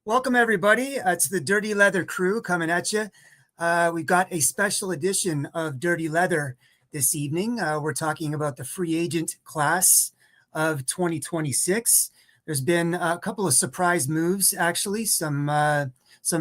Welcome, everybody. It's the Dirty Leather crew coming at you. We've got a special edition of Dirty Leather this evening. We're talking about the free agent class of 2026. There's been a couple of surprise moves, actually. Some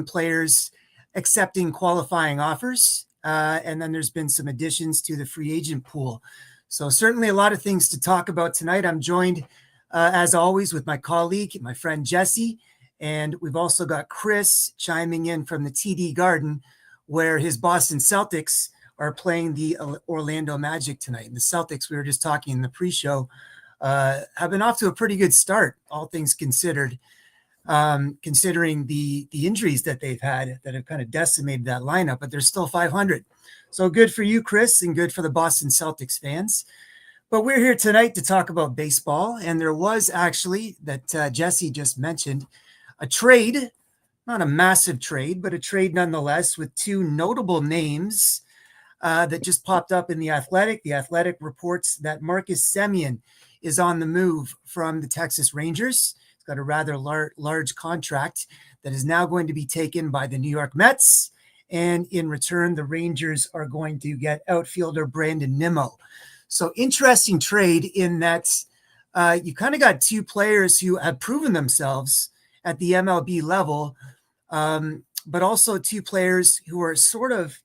players accepting qualifying offers, and then there's been some additions to the free agent pool. So certainly a lot of things to talk about tonight. I'm joined, as always, with my colleague, my friend Jesse. And we've also got Chris chiming in from the TD Garden, where his Boston Celtics are playing the Orlando Magic tonight. And the Celtics, we were just talking in the pre-show, have been off to a pretty good start, all things considered, considering the injuries that they've had that have kind of decimated that lineup, but they're still 500. So good for you, Chris, and good for the Boston Celtics fans. But we're here tonight to talk about baseball. And there was actually, that Jesse just mentioned, a trade, not a massive trade, but a trade nonetheless, with two notable names that just popped up in The Athletic. The Athletic reports that Marcus Semien is on the move from the Texas Rangers. He's got a rather large contract that is now going to be taken by the New York Mets. And in return, the Rangers are going to get outfielder Brandon Nimmo. So interesting trade in that you kind of got two players who have proven themselves at the MLB level, but also two players who are sort of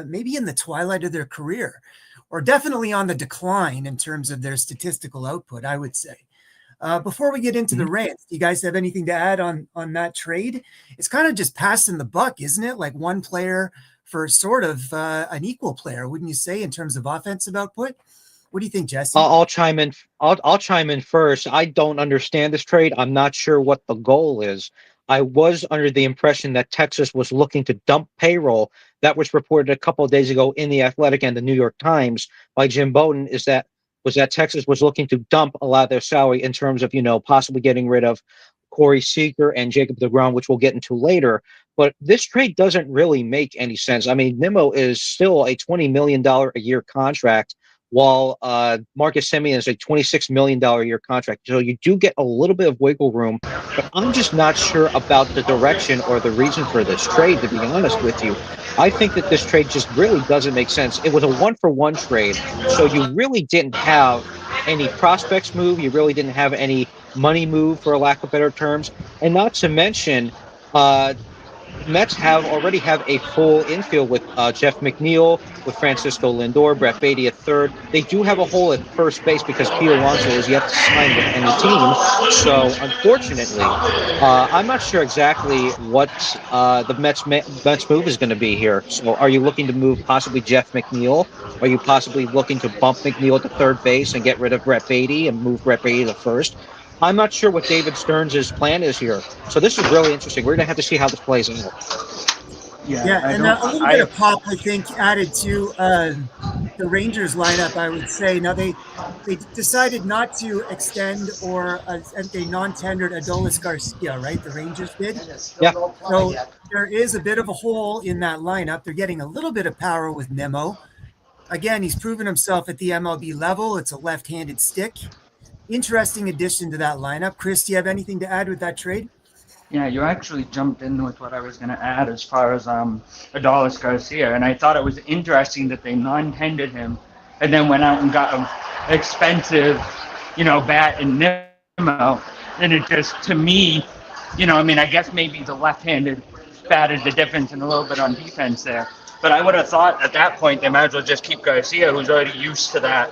maybe in the twilight of their career, or definitely on the decline in terms of their statistical output, I would say. Before we get into the rants, do you guys have anything to add on that trade? It's kind of just passing the buck, isn't it? Like one player for sort of an equal player, wouldn't you say, in terms of offensive output? What do you think, Jesse? I'll chime in. I'll chime in first. I don't understand this trade. I'm not sure what the goal is. I was under the impression that Texas was looking to dump payroll. That was reported a couple of days ago in the Athletic and the New York Times by Jim Bowden. Was that Texas was looking to dump a lot of their salary in terms of possibly getting rid of Corey Seager and Jacob deGrom, which we'll get into later. But this trade doesn't really make any sense. I mean, Nimmo is still a $20 million a year contract, while Marcus Semien is a $26 million a year contract. So you do get a little bit of wiggle room, but I'm just not sure about the direction or the reason for this trade, to be honest with you. I think that this trade just really doesn't make sense. It was a one-for-one trade, so you really didn't have any prospects move. You really didn't have any money move, for a lack of better terms. And not to mention, Mets already have a full infield with Jeff McNeil, with Francisco Lindor, Brett Beatty at third. They do have a hole at first base because Pete Alonso is yet to sign with any team. So, unfortunately, I'm not sure exactly what the Mets move is going to be here. So, are you looking to move possibly Jeff McNeil? Are you possibly looking to bump McNeil to third base and get rid of Brett Beatty and move Brett Beatty to first? I'm not sure what David Stearns' plan is here. So this is really interesting. We're going to have to see how this plays out. Yeah, and a little bit of pop, I think, added to the Rangers lineup, I would say. Now, they decided not to extend or they non-tendered Adolis Garcia, right? The Rangers did. Yeah. So there is a bit of a hole in that lineup. They're getting a little bit of power with Nimmo. Again, he's proven himself at the MLB level. It's a left-handed stick. Interesting addition to that lineup. Chris, do you have anything to add with that trade? Yeah, you actually jumped in with what I was going to add as far as Adolis Garcia, and I thought it was interesting that they non-tendered him and then went out and got an expensive, bat in Nimmo. And it just, to me, I guess maybe the left-handed bat is the difference and a little bit on defense there. But I would have thought at that point they might as well just keep Garcia, who's already used to that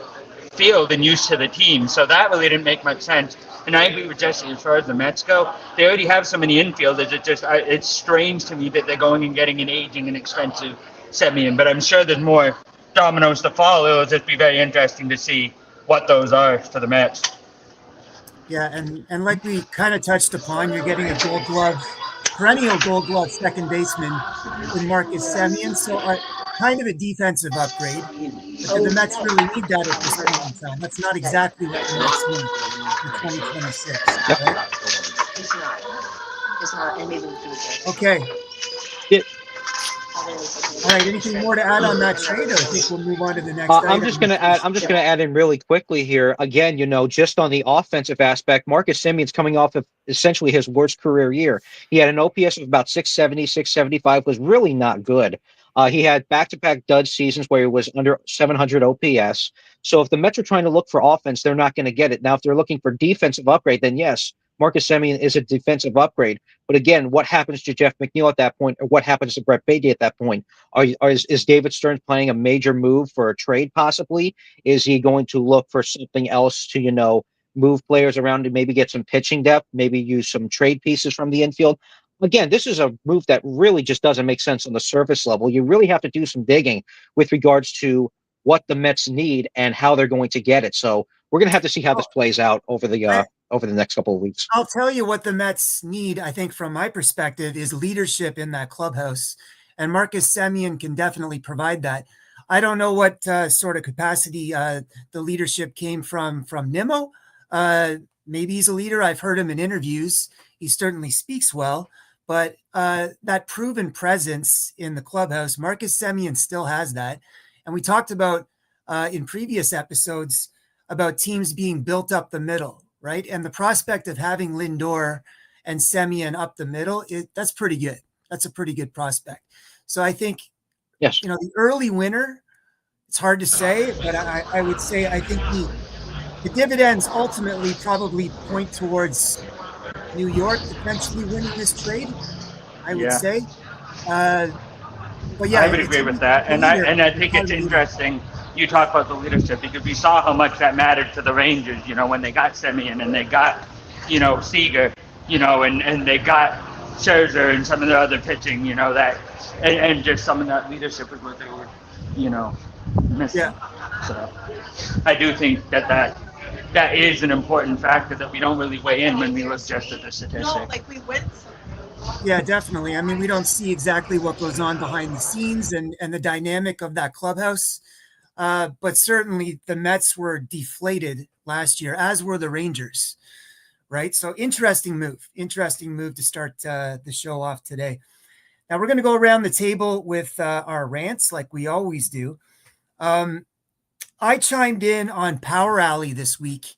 field and used to the team. So that really didn't make much sense. And I agree with Jesse as far as the Mets go. They already have so many infielders. It's strange to me that they're going and getting an aging and expensive Semien. But I'm sure there's more dominoes to fall. It'll just be very interesting to see what those are for the Mets. Yeah, and like we kind of touched upon, you're getting a Gold Glove, perennial Gold Glove second baseman in Marcus Semien. So kind of a defensive upgrade. But do the Mets really need that at this point in time? That's not exactly what the Mets need in 2026. Right? It's not. And maybe we do it. Okay. All right. Anything more to add on that trade, or I think we'll move on to the next item? I'm just gonna add. I'm just gonna add in really quickly here. Again, just on the offensive aspect, Marcus Simeon's coming off of essentially his worst career year. He had an OPS of about 670, 675, was really not good. He had back-to-back dud seasons where he was under 700 OPS. So if the Mets are trying to look for offense, they're not going to get it. Now, if they're looking for defensive upgrade, then yes, Marcus Semien is a defensive upgrade. But again, what happens to Jeff McNeil at that point, or what happens to Brett Beatty at that point? Is David Stearns playing a major move for a trade possibly? Is he going to look for something else to, move players around to maybe get some pitching depth, maybe use some trade pieces from the infield? Again, this is a move that really just doesn't make sense on the surface level. You really have to do some digging with regards to what the Mets need and how they're going to get it. So we're going to have to see how this plays out over the next couple of weeks. I'll tell you what the Mets need, I think, from my perspective, is leadership in that clubhouse. And Marcus Semien can definitely provide that. I don't know what sort of capacity the leadership came from Nimmo. Maybe he's a leader. I've heard him in interviews. He certainly speaks well. But that proven presence in the clubhouse, Marcus Semien still has that. And we talked about in previous episodes about teams being built up the middle, right? And the prospect of having Lindor and Semien up the middle, that's pretty good. That's a pretty good prospect. So I think, yes, the early winner, it's hard to say, but I would say I think the dividends ultimately probably point towards New York potentially winning this trade, I would say. But yeah, I would agree with that. And I think it's interesting you talk about the leadership, because we saw how much that mattered to the Rangers, when they got Semien and they got, Seager, and they got Scherzer and some of the other pitching, that and just some of that leadership is what they were, missing. Yeah. So I do think that is an important factor that we don't really weigh in when we look just at the statistics. No, like we went. Yeah, definitely. I mean, we don't see exactly what goes on behind the scenes and the dynamic of that clubhouse. But certainly the Mets were deflated last year, as were the Rangers, right? So interesting move to start the show off today. Now we're going to go around the table with our rants like we always do. I chimed in on Power Alley this week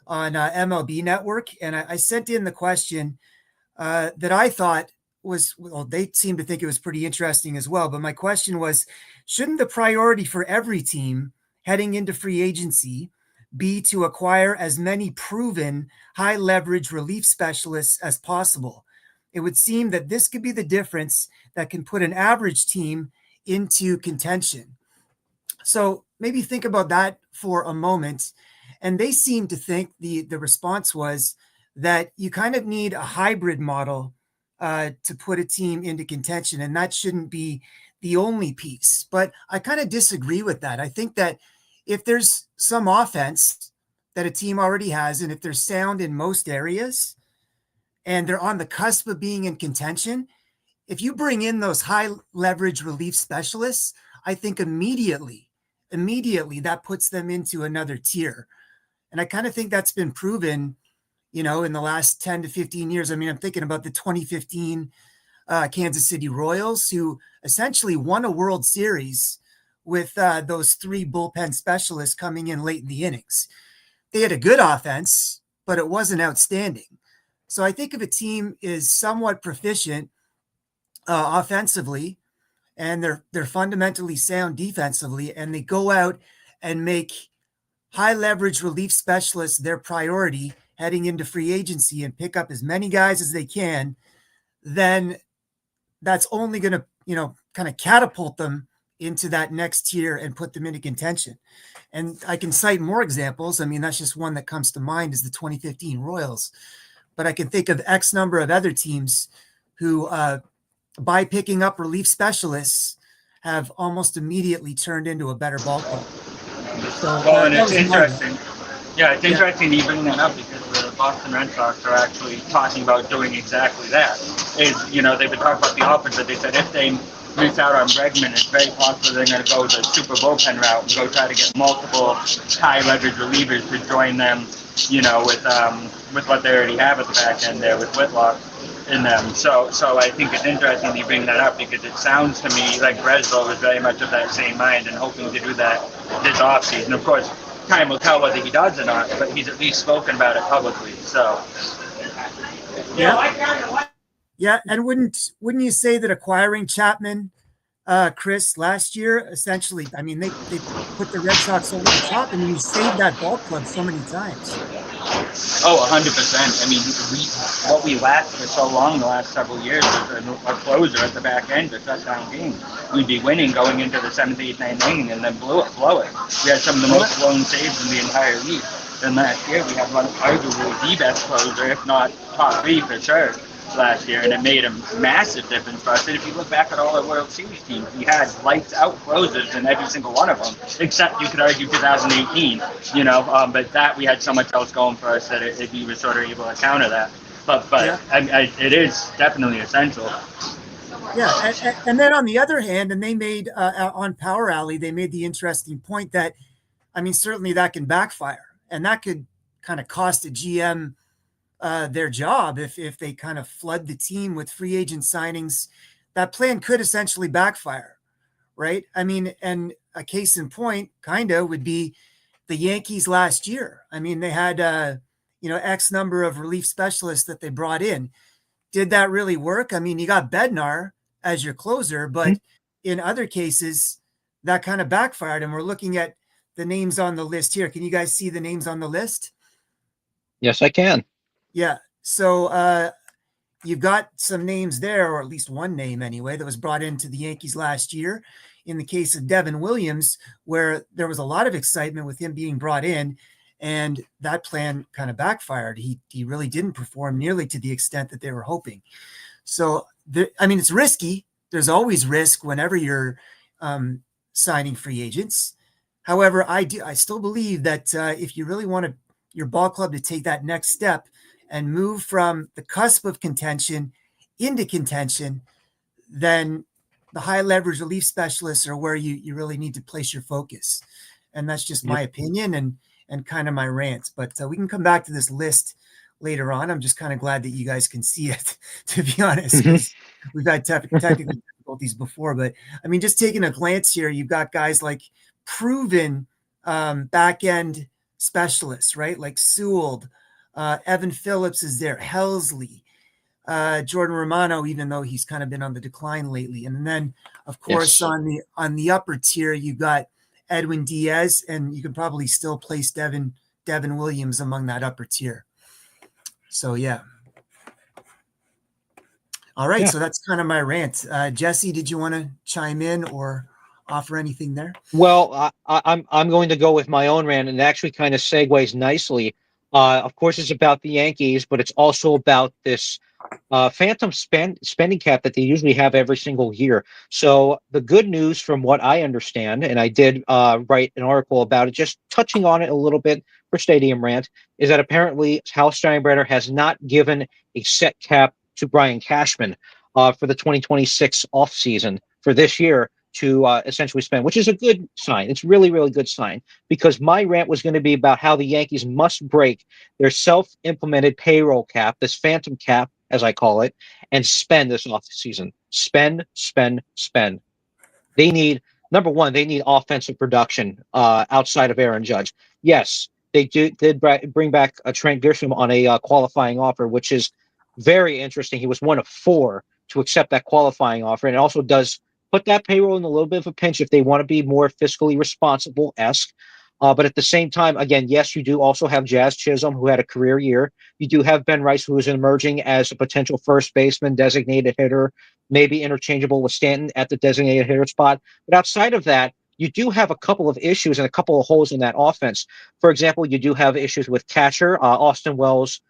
on MLB Network, and I sent in the question that I thought was, well, they seem to think it was pretty interesting as well. But my question was, shouldn't the priority for every team heading into free agency be to acquire as many proven high leverage relief specialists as possible? It would seem that this could be the difference that can put an average team into contention. So maybe think about that for a moment. And they seem to think the response was that you kind of need a hybrid model to put a team into contention. And that shouldn't be the only piece. But I kind of disagree with that. I think that if there's some offense that a team already has, and if they're sound in most areas, and they're on the cusp of being in contention, if you bring in those high leverage relief specialists, I think immediately that puts them into another tier. And I kind of think that's been proven, in the last 10 to 15 years. I mean, I'm thinking about the 2015 Kansas City Royals, who essentially won a World Series with those three bullpen specialists coming in late in the innings. They had a good offense, but it wasn't outstanding. So I think if a team is somewhat proficient offensively, and they're fundamentally sound defensively, and they go out and make high leverage relief specialists their priority heading into free agency and pick up as many guys as they can, then that's only going to, kind of catapult them into that next tier and put them into contention. And I can cite more examples. I mean, that's just one that comes to mind is the 2015 Royals. But I can think of X number of other teams who, by picking up relief specialists, have almost immediately turned into a better ball club. So, and it's interesting. Yeah, it's interesting you bring that up, because the Boston Red Sox are actually talking about doing exactly that. They've been talking about the offense, but they said if they miss out on Bregman, it's very possible they're going to go the super bullpen route and go try to get multiple high leverage relievers to join them, with what they already have at the back end there with Whitlock. in them. So I think it's interesting that you bring that up, because it sounds to me like Breslow was very much of that same mind and hoping to do that this offseason. Of course, time will tell whether he does or not, but he's at least spoken about it publicly. So yeah, and wouldn't you say that acquiring Chapman, Chris, last year, essentially, I mean, they put the Red Sox over the top, and you saved that ball club so many times. Oh, 100%. I mean, what we lacked for so long the last several years was a closer at the back end to shut down games. We'd be winning going into the 7th, 8th, 9th inning and then blow it. We had some of the most blown saves in the entire league. Then last year, we had one arguably the best closer, if not top 3 for sure, last year, and it made a massive difference for us. And if you look back at all our World Series teams, we had lights out closers in every single one of them, except you could argue 2018, but that we had so much else going for us that we were sort of able to counter that. But it is definitely essential. Yeah, and then on the other hand, and they made on Power Alley, they made the interesting point that, I mean, certainly that can backfire, and that could kind of cost a GM their job if they kind of flood the team with free agent signings. That plan could essentially backfire, right? I mean, and a case in point kind of would be the Yankees last year. I mean, they had X number of relief specialists that they brought in. Did that really work? I mean, you got Bednar as your closer, but in other cases that kind of backfired. And we're looking at the names on the list here. Can you guys see the names on the list? Yes, I can. Yeah. So you've got some names there, or at least one name anyway, that was brought into the Yankees last year. In the case of Devin Williams, where there was a lot of excitement with him being brought in, and that plan kind of backfired. He really didn't perform nearly to the extent that they were hoping. So, it's risky. There's always risk whenever you're signing free agents. However, I still believe that if you really want your ball club to take that next step and move from the cusp of contention into contention, then the high leverage relief specialists are where you really need to place your focus. And that's just my opinion and kind of my rant. But we can come back to this list later on. I'm just kind of glad that you guys can see it, to be honest, because we've had technical difficulties before. But I mean, just taking a glance here, you've got guys like proven back end specialists, right? Like Sewell, Evan Phillips is there, Helsley, Jordan Romano, even though he's kind of been on the decline lately. And then, of course, on the upper tier, you got Edwin Diaz, and you can probably still place Devin Williams among that upper tier. So, yeah. All right. Yeah. So that's kind of my rant. Jesse, did you want to chime in or offer anything there? Well, I'm going to go with my own rant, and it actually kind of segues nicely. Of course, it's about the Yankees, but it's also about this phantom spending cap that they usually have every single year. So the good news, from what I understand, and I did write an article about it, just touching on it a little bit for Stadium Rant, is that apparently Hal Steinbrenner has not given a set cap to Brian Cashman for the 2026 offseason for this year to essentially spend, which is a good sign. It's really, really good sign, because my rant was going to be about how the Yankees must break their self-implemented payroll cap, this phantom cap, as I call it, and spend this off season. Spend. They need, number one, they need offensive production outside of Aaron Judge. Yes, they did bring back Trent Grisham on a qualifying offer, which is very interesting. He was one of 4 to accept that qualifying offer, and it also does put that payroll in a little bit of a pinch if they want to be more fiscally responsible-esque. But at the same time, again, yes, you do also have Jazz Chisholm, who had a career year. You do have Ben Rice, who is emerging as a potential first baseman, designated hitter, maybe interchangeable with Stanton at the designated hitter spot. But outside of that, you do have a couple of issues and a couple of holes in that offense. For example, you do have issues with catcher. Austin Wells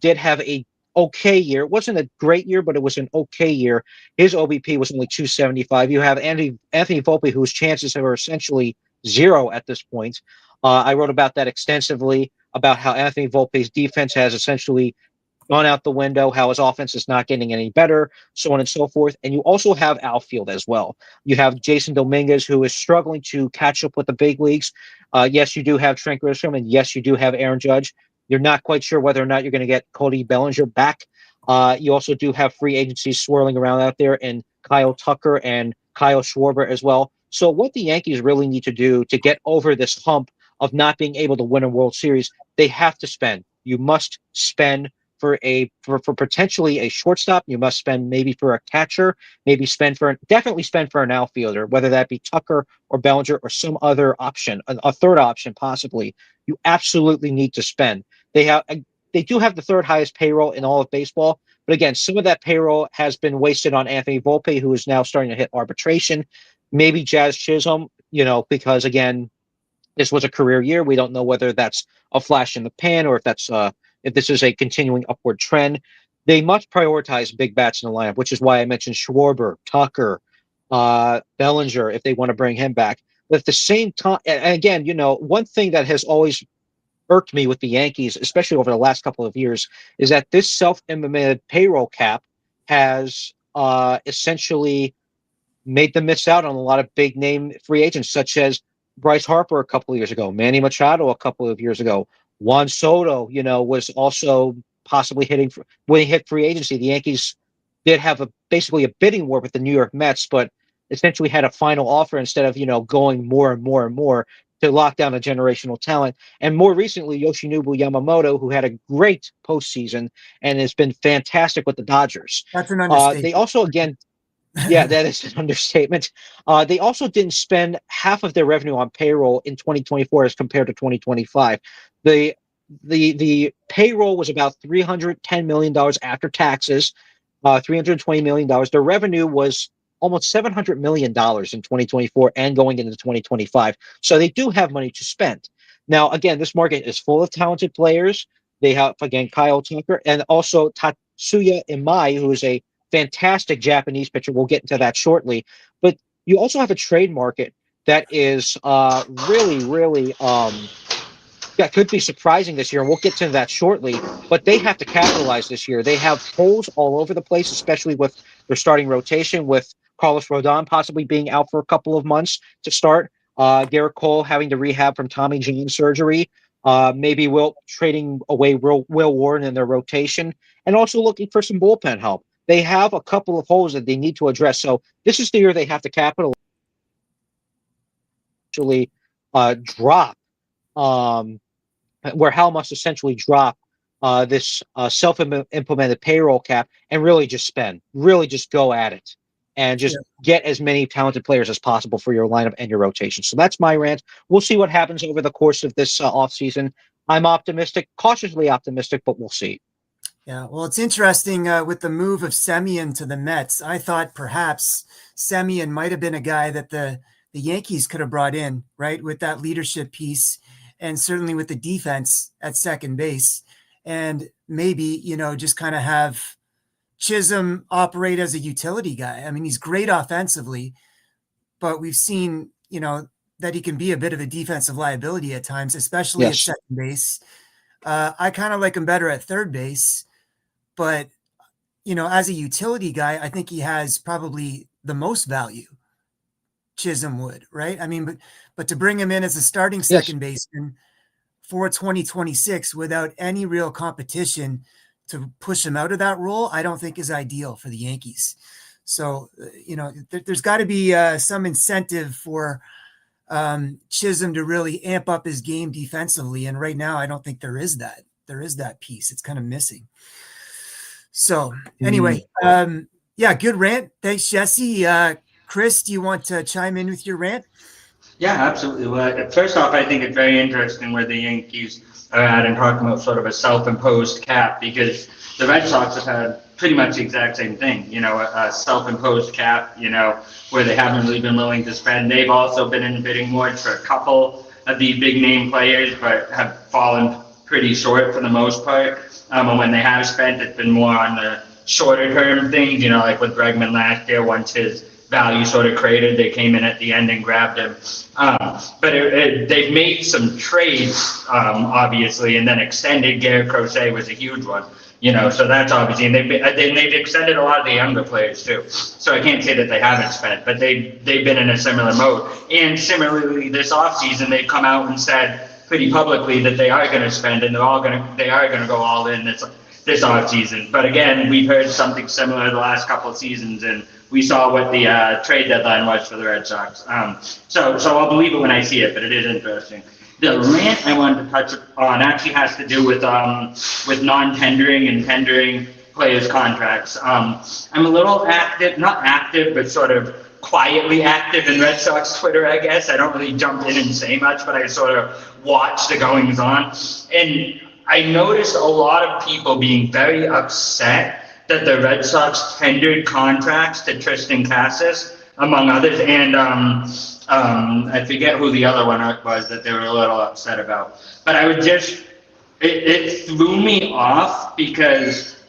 did have a okay year. It wasn't a great year, but it was an okay year. His OBP was only 275. You have Anthony Volpe, whose chances are essentially 0 at this point. I wrote about that extensively, about how Anthony Volpe's defense has essentially gone out the window, how his offense is not getting any better, so on and so forth. And you also have outfield as well. You have Jason Dominguez, who is struggling to catch up with the big leagues. Yes, you do have Trent Grisham, and yes, you do have Aaron Judge. You're not quite sure whether or not you're going to get Cody Bellinger back You also do have free agencies swirling around out there, and Kyle Tucker and Kyle Schwarber as well. So what the Yankees really need to do to get over this hump of not being able to win a World Series, they have to spend. You must spend for potentially a shortstop. You must spend maybe for a catcher, maybe definitely spend for an outfielder, whether that be Tucker or Bellinger or some other option, a third option possibly. You absolutely need to spend. They do have the third highest payroll in all of baseball, but again, some of that payroll has been wasted on Anthony Volpe, who is now starting to hit arbitration. Maybe Jazz Chisholm, because again, this was a career year. We don't know whether that's a flash in the pan or if this is a continuing upward trend. They must prioritize big bats in the lineup, which is why I mentioned Schwarber, Tucker, Bellinger, if they want to bring him back. But at the same time, and again, one thing that has always irked me with the Yankees, especially over the last couple of years, is that this self-implemented payroll cap has essentially made them miss out on a lot of big name free agents, such as Bryce Harper a couple of years ago, Manny Machado a couple of years ago, Juan Soto, was also possibly when he hit free agency. The Yankees did have basically a bidding war with the New York Mets, but essentially had a final offer instead of, going more and more and more to lock down a generational talent. And more recently, Yoshinobu Yamamoto, who had a great postseason and has been fantastic with the Dodgers. That's an understatement. They also, again, yeah, that is an understatement. They also didn't spend half of their revenue on payroll in 2024 as compared to 2025. The payroll was about $310 million after taxes, $320 million. Their revenue was almost $700 million in 2024 and going into 2025. So they do have money to spend. Now, again, this market is full of talented players. They have, again, Kyle Tucker and also Tatsuya Imai, who is a fantastic Japanese pitcher. We'll get into that shortly. But you also have a trade market that is really, really that could be surprising this year, and we'll get to that shortly. But they have to capitalize this year. They have holes all over the place, especially with their starting rotation, with Carlos Rodon possibly being out for a couple of months to start. Garrett Cole having to rehab from Tommy John surgery. Maybe trading away Will Warren in their rotation, and also looking for some bullpen help. They have a couple of holes that they need to address. So this is the year they have to capitalize. Actually, drop where Hal must essentially drop this self-implemented payroll cap and really just spend, really just go at it and just get as many talented players as possible for your lineup and your rotation. So that's my rant. We'll see what happens over the course of this offseason. I'm optimistic, cautiously optimistic, but we'll see. Yeah, well, it's interesting with the move of Semien to the Mets. I thought perhaps Semien might have been a guy that the Yankees could have brought in, right, with that leadership piece and certainly with the defense at second base. And maybe, just kind of have Chisholm operate as a utility guy. I mean, he's great offensively, but we've seen, that he can be a bit of a defensive liability at times, especially at second base. I kind of like him better at third base. But, as a utility guy, I think he has probably the most value. Chisholm would, right? I mean, but to bring him in as a starting second baseman for 2026 without any real competition to push him out of that role, I don't think is ideal for the Yankees. So, there's got to be some incentive for Chisholm to really amp up his game defensively. And right now, I don't think there is that. There is that piece. It's kind of missing. So anyway, good rant. Thanks, Jesse. Chris, do you want to chime in with your rant? Yeah, absolutely. Well, first off, I think it's very interesting where the Yankees are at and talking about sort of a self-imposed cap, because the Red Sox have had pretty much the exact same thing, a self-imposed cap, where they haven't really been willing to spend. They've also been in bidding wars for a couple of the big name players, but have fallen pretty short for the most part. And when they have spent, it's been more on the shorter term things, like with Bregman last year, once his value sort of created, they came in at the end and grabbed him. But they've made some trades, obviously, and then extended. Garrett Crochet was a huge one, so that's obviously, and they've extended a lot of the younger players too. So I can't say that they haven't spent, but they've been in a similar mode. And similarly, this offseason, they've come out and said pretty publicly that they are going to spend, and they are going to go all in. this offseason. But again, we've heard something similar the last couple of seasons, and we saw what the trade deadline was for the Red Sox. So I'll believe it when I see it, but it is interesting. The rant I wanted to touch on actually has to do with non-tendering and tendering players' contracts. I'm a little active, not active, but sort of quietly active in Red Sox Twitter, I guess. I don't really jump in and say much, but I sort of watch the goings on. And I noticed a lot of people being very upset that the Red Sox tendered contracts to Tristan Casas, among others, and I forget who the other one was that they were a little upset about. But I would just, it threw me off because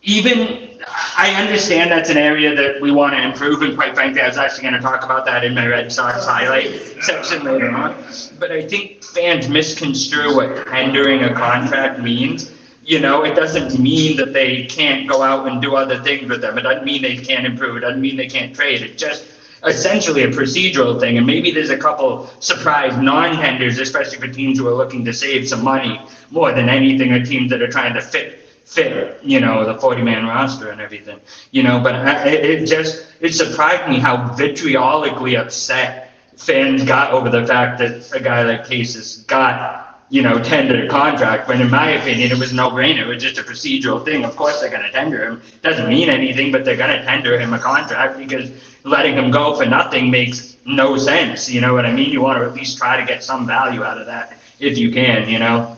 even, I understand that's an area that we want to improve, and quite frankly, I was actually going to talk about that in my Red Sox highlight section later on. But I think fans misconstrue what tendering a contract means. You know, it doesn't mean that they can't go out and do other things with them. It doesn't mean they can't improve. It doesn't mean they can't trade. It's just essentially a procedural thing. And maybe there's a couple surprise non-tenders, especially for teams who are looking to save some money more than anything, or teams that are trying to fit, you know, the 40-man roster and everything, you know. But it surprised me how vitriolically upset fans got over the fact that a guy like Casas got, you know, tendered a contract, when in my opinion, it was no-brainer. It was just a procedural thing. Of course they're going to tender him. Doesn't mean anything, but they're going to tender him a contract, because letting him go for nothing makes no sense. You know what I mean? You want to at least try to get some value out of that if you can, you know,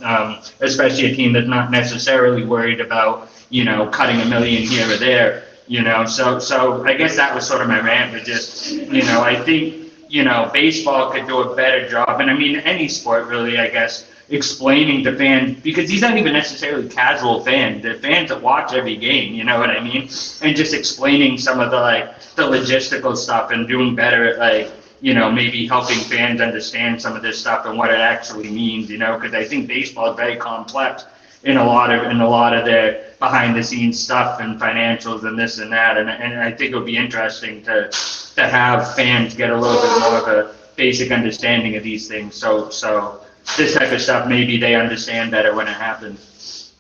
especially a team that's not necessarily worried about, you know, cutting $1 million here or there, you know. So I guess that was sort of my rant, but just, you know, I think, you know, baseball could do a better job, and I mean any sport really, I guess, explaining to fans, because these aren't even necessarily casual fans. They're fans that watch every game, you know what I mean? And just explaining some of the logistical stuff, and doing better at, you know, maybe helping fans understand some of this stuff and what it actually means, you know, because I think baseball is very complex in a lot of their behind the scenes stuff and financials and this and that. And I think it would be interesting to have fans get a little bit more of a basic understanding of these things. So this type of stuff, maybe they understand better when it happens.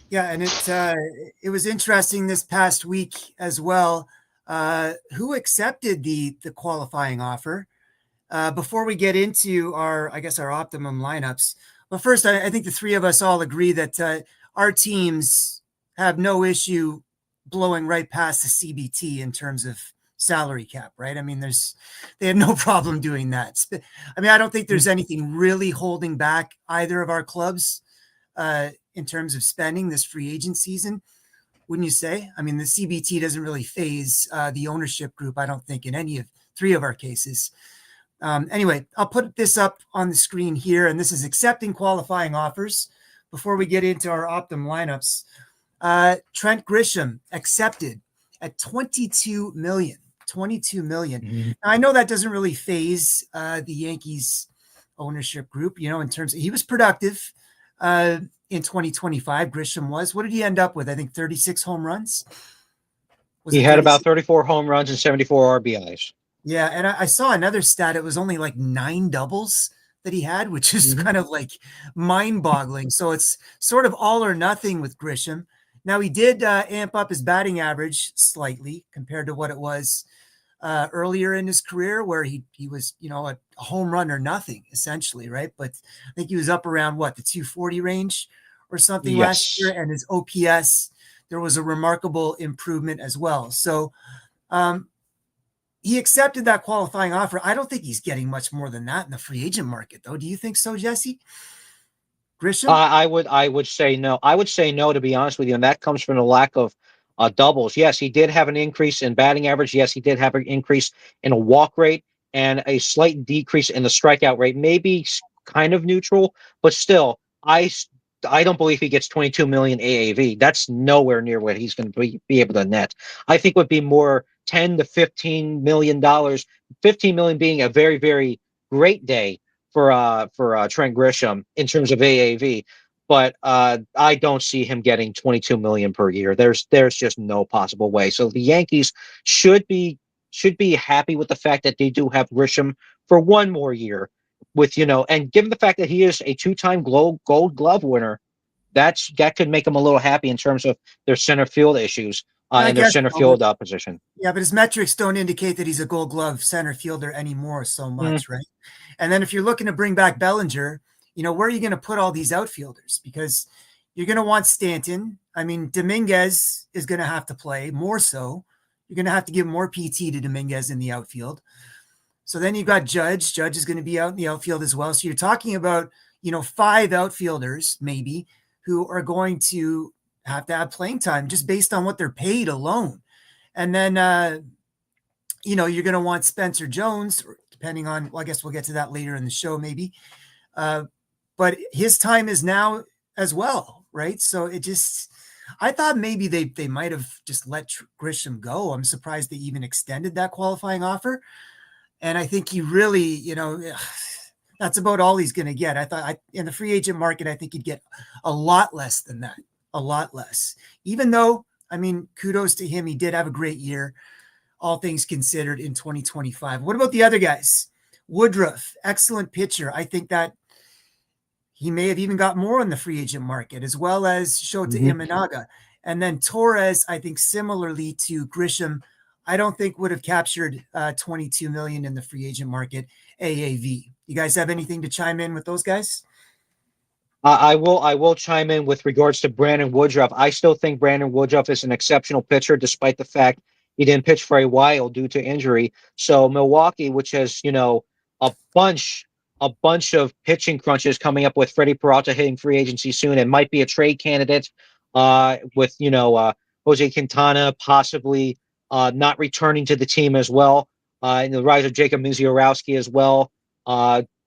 Yeah, and it was interesting this past week as well. Who accepted the qualifying offer? Before we get into our optimum lineups, but first, I think the three of us all agree that our teams have no issue blowing right past the CBT in terms of salary cap, right? I mean, they have no problem doing that. I mean, I don't think there's anything really holding back either of our clubs in terms of spending this free agent season. Wouldn't you say? I mean, the CBT doesn't really phase the ownership group, I don't think, in any of three of our cases. Anyway, I'll put this up on the screen here, and this is accepting qualifying offers. Before we get into our optimum lineups, Trent Grisham accepted at $22 million. Mm-hmm. Now, I know that doesn't really phase the Yankees ownership group, you know, in terms of, he was productive in 2025. Grisham was. What did he end up with? I think 36 home runs. He had about 34 home runs and 74 RBIs. Yeah, and I saw another stat. It was only like 9 doubles that he had, which is kind of like mind-boggling. So it's sort of all or nothing with Grisham. Now, he did amp up his batting average slightly compared to what it was earlier in his career, where he was, you know, a home run or nothing, essentially, right? But I think he was up around, the 240 range or something last year. And his OPS, there was a remarkable improvement as well. So he accepted that qualifying offer. I don't think he's getting much more than that in the free agent market, though. Do you think so, Jesse? Grisham? I would say no. I would say no, to be honest with you, and that comes from the lack of doubles. Yes, he did have an increase in batting average. Yes, he did have an increase in a walk rate and a slight decrease in the strikeout rate. Maybe kind of neutral, but still, I don't believe he gets 22 million AAV. That's nowhere near what he's going to be able to net. I think would be more $10 to $15 million. 15 million being a very, very great day for Trent Grisham in terms of AAV. But I don't see him getting 22 million per year. There's just no possible way. So the Yankees should be happy with the fact that they do have Grisham for one more year, with, you know, and given the fact that he is a 2-time Gold Glove winner, that could make them a little happy in terms of their center field issues I and their guess center so, field position. yeah, but his metrics don't indicate that he's a Gold Glove center fielder anymore so much, right? And then if you're looking to bring back Bellinger, where are you going to put all these outfielders? Because you're going to want Stanton. I mean, Dominguez is going to have to play more so. You're going to have to give more PT to Dominguez in the outfield. So then you've got Judge. Judge is going to be out in the outfield as well. So you're talking about, 5 outfielders maybe who are going to have playing time just based on what they're paid alone. And then, you're going to want Spencer Jones, depending on, well, I guess we'll get to that later in the show, maybe. But his time is now as well, right? So I thought maybe they might have just let Grisham go. I'm surprised they even extended that qualifying offer. And I think he really, that's about all he's going to get. I thought in the free agent market, I think he'd get a lot less than that, a lot less. Even though, I mean, kudos to him. He did have a great year, all things considered, in 2025. What about the other guys? Woodruff, excellent pitcher. I think that he may have even got more on the free agent market, as well as Shota Imanaga. And then Torres, I think similarly to Grisham, I don't think would have captured $22 million in the free agent market AAV. You guys have anything to chime in with those guys? I will chime in with regards to Brandon Woodruff. I still think Brandon Woodruff is an exceptional pitcher, despite the fact he didn't pitch for a while due to injury. So Milwaukee, which has a bunch of pitching crunches coming up with Freddie Peralta hitting free agency soon, and might be a trade candidate with Jose Quintana possibly not returning to the team as well, and the rise of Jacob Misiorowski as well.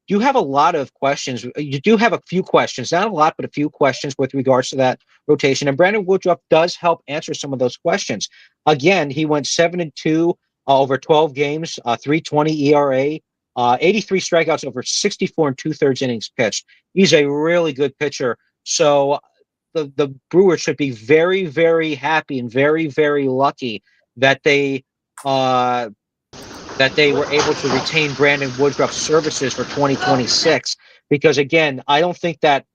You have a lot of questions. You do have a few questions, not a lot, but a few questions with regards to that rotation. And Brandon Woodruff does help answer some of those questions. Again, he went 7-2 over 12 games, 3.20 ERA, 83 strikeouts over 64 and 2/3 innings pitched. He's a really good pitcher. So the Brewers should be very, very happy and very, very lucky that they were able to retain Brandon Woodruff's services for 2026. Because again, I don't think that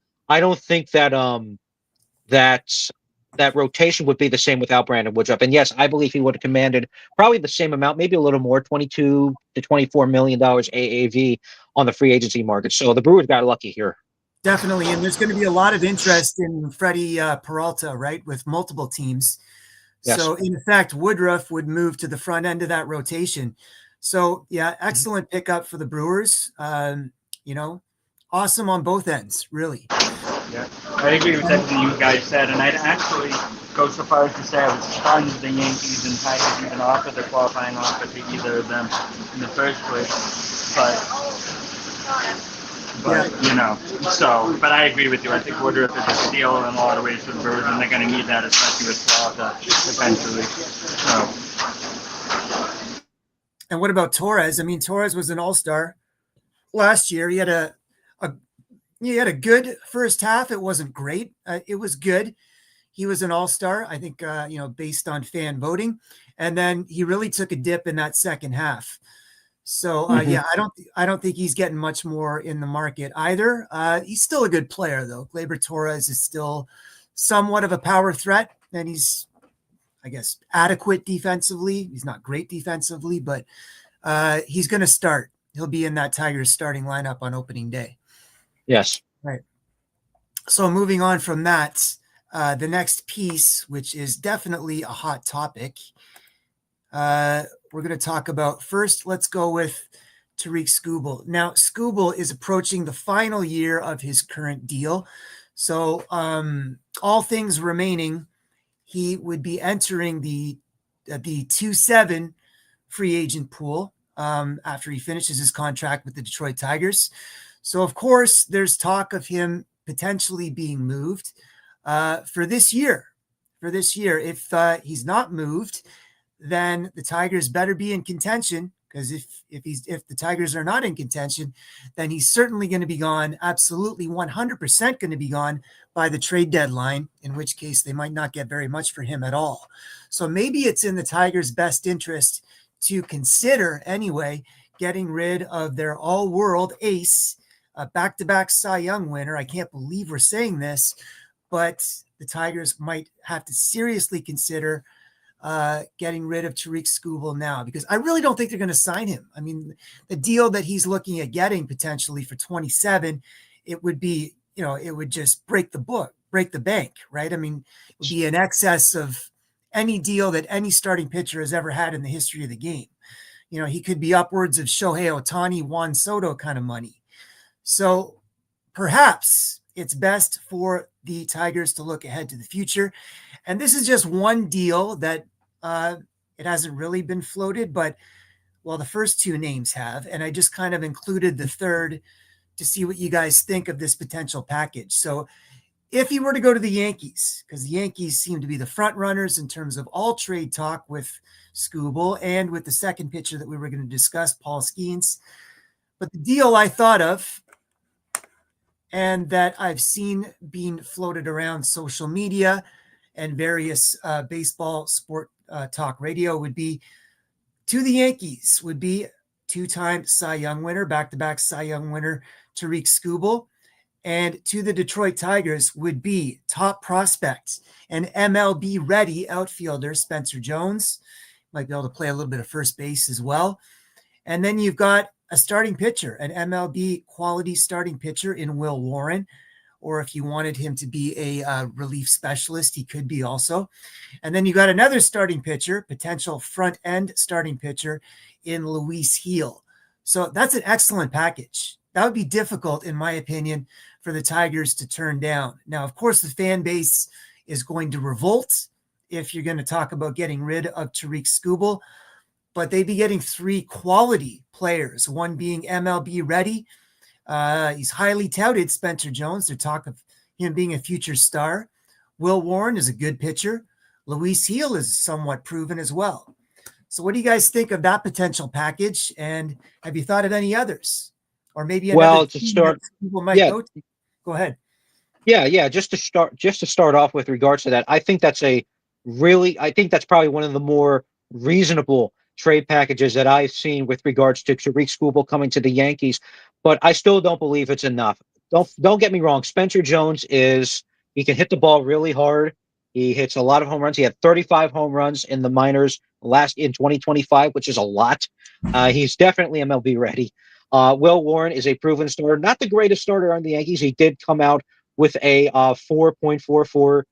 that rotation would be the same without Brandon Woodruff. And yes, I believe he would have commanded probably the same amount, maybe a little more, $22 to $24 million AAV on the free agency market. So the Brewers got lucky here. Definitely. And there's going to be a lot of interest in Freddie Peralta, right, with multiple teams. Yes. So in fact, Woodruff would move to the front end of that rotation. So yeah, excellent pickup for the Brewers. Awesome on both ends, really. Yeah, I agree with everything you guys said, and I'd actually go so far as to say I was stunned the Yankees and Tigers even offered the qualifying offer to either of them in the first place. But I agree with you. I think Woodruff is a steal in a lot of ways for the Brewers, and they're going to need that, especially with Peralta eventually. And what about Torres? I mean, Torres was an all-star last year. He had a good first half. It wasn't great. It was good. He was an all-star, I think, based on fan voting. And then he really took a dip in that second half. So, I don't think he's getting much more in the market either. He's still a good player, though. Gleyber Torres is still somewhat of a power threat, and he's, I guess, adequate defensively. He's not great defensively, but he's going to start. He'll be in that Tigers starting lineup on opening day. Yes. Right. So moving on from that, the next piece, which is definitely a hot topic, we're going to talk about first. Let's go with Tarik Skubal. Now, Skubal is approaching the final year of his current deal. So all things remaining, he would be entering the 2-7 free agent pool after he finishes his contract with the Detroit Tigers. So, of course, there's talk of him potentially being moved for this year. If he's not moved, then the Tigers better be in contention, because if the Tigers are not in contention, then he's certainly going to be gone, absolutely 100% going to be gone by the trade deadline, in which case they might not get very much for him at all. So maybe it's in the Tigers' best interest to consider anyway getting rid of their all-world ace, back-to-back Cy Young winner. I can't believe we're saying this, but the Tigers might have to seriously consider getting rid of Tariq Skubal now, because I really don't think they're going to sign him. I mean, the deal that he's looking at getting potentially for 27, it would be, it would just break the bank, right? I mean, it would be in excess of any deal that any starting pitcher has ever had in the history of the game. He could be upwards of Shohei Ohtani, Juan Soto kind of money. So perhaps it's best for the Tigers to look ahead to the future. And this is just one deal that it hasn't really been floated, but the first two names have. And I just kind of included the third to see what you guys think of this potential package. So if he were to go to the Yankees, because the Yankees seem to be the front runners in terms of all trade talk with Skubal and with the second pitcher that we were going to discuss, Paul Skeens. But the deal I thought of, and that I've seen being floated around social media and various baseball sport talk radio, would be to the Yankees, would be two-time Cy Young winner, back-to-back Cy Young winner, Tariq Skubal. And to the Detroit Tigers would be top prospect and MLB ready outfielder Spencer Jones. Might be able to play a little bit of first base as well. And then you've got a starting pitcher, an MLB quality starting pitcher in Will Warren. Or if you wanted him to be a relief specialist, he could be also. And then you got another starting pitcher, potential front end starting pitcher in Luis Gil. So that's an excellent package. That would be difficult, in my opinion, for the Tigers to turn down. Now, of course, the fan base is going to revolt if you're going to talk about getting rid of Tariq Skubal, but they'd be getting three quality players, one being MLB ready. He's highly touted, Spencer Jones. They're talk of him being a future star. Will Warren is a good pitcher. Luis Gil is somewhat proven as well. So what do you guys think of that potential package? And have you thought of any others? Or maybe another to start, people might go to. Go ahead. Yeah. Just to start off with regards to that, I think that's probably one of the more reasonable trade packages that I've seen with regards to Tariq Skubal coming to the Yankees. But I still don't believe it's enough. Don't get me wrong. Spencer Jones he can hit the ball really hard. He hits a lot of home runs. He had 35 home runs in the minors in 2025, which is a lot. He's definitely MLB ready. Will Warren is a proven starter, not the greatest starter on the Yankees. He did come out with a 4.44